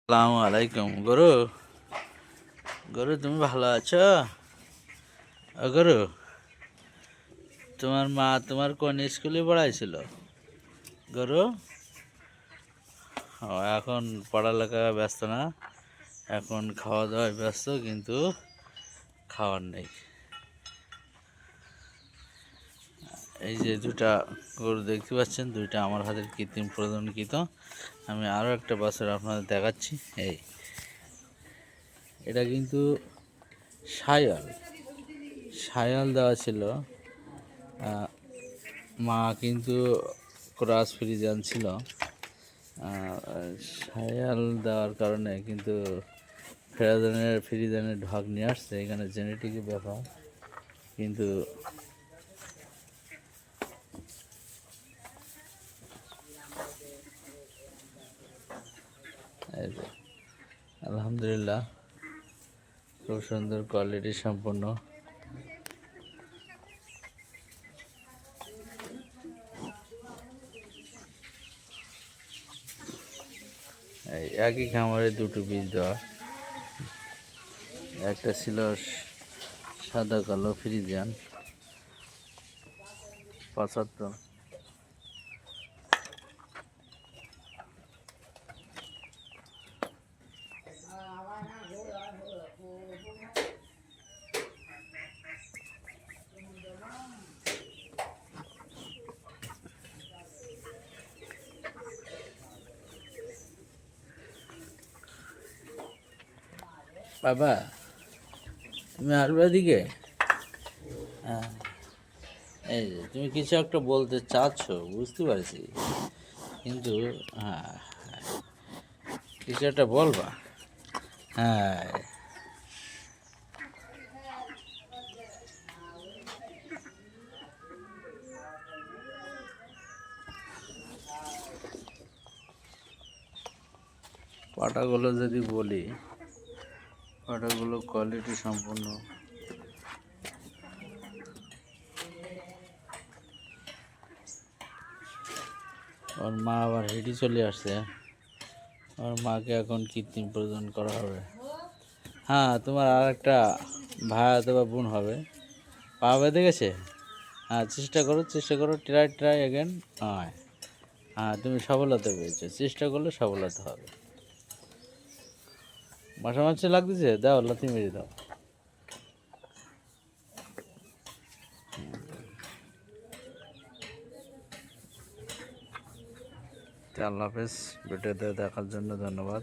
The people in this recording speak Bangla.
আসসালামু আলাইকুম। গরু গরু তুমি ভালো আছো? গরু, তোমার মা তোমার কোন স্কুলে পড়াইছিল? গরু, এখন পড়ালেখা ব্যস্ত না, এখন খাওয়া দাওয়ায় ব্যস্ত, কিন্তু খাওয়ার নেই। এই যে দুটা গরু দেখতে পাচ্ছেন, দুইটা আমার হাতের কৃত্রিম প্রজননকৃত। আমি আরও একটা বছর আপনাদের দেখাচ্ছি। এটা কিন্তু সায়াল সায়াল দেওয়া ছিল। মা কিন্তু ক্রস ফ্রিজিয়ান ছিল। সায়াল দেওয়ার কারণে কিন্তু ফ্রিজিয়ানের ঢাক নিয়ে আসছে। এখানে জেনেটিকের ব্যাপার, কিন্তু আলহামদুলিল্লাহ খুব সুন্দর কোয়ালিটি সম্পন্ন। এই একই খামারে দুটো বীজ দেওয়া, একটা ছিল সাদা কালো ফ্রিজিয়ান 75। বাবা, তুমি আসবে এদিকে? হ্যাঁ, এই যে তুমি কিছু একটা বলতে চাচ্ছ, বুঝতে পারছি, কিন্তু হ্যাঁ, কিছু একটা বলবা। হ্যাঁ, পাটাগুলো যদি বলি, পাটাগুলো কোয়ালিটি সম্পূর্ণ। ওর মা আবার হেঁটে চলে আসছে। ওর মাকে এখন কৃত্রিম প্রজনন করা হবে। হ্যাঁ, তোমার আর একটা ভাই অথবা বোন হবে, পা বেঁধে গেছে। হ্যাঁ, চেষ্টা করো, ট্রাই অ্যাগেন। হ্যাঁ হ্যাঁ, তুমি সফলতা পেয়েছো, চেষ্টা করলে সফলতা হবে। মাঝে লাগতেছে, দাও লাথি মেরে দাও। আল্লাহ হাফেজ। ভিডিওতে দেখার জন্য ধন্যবাদ।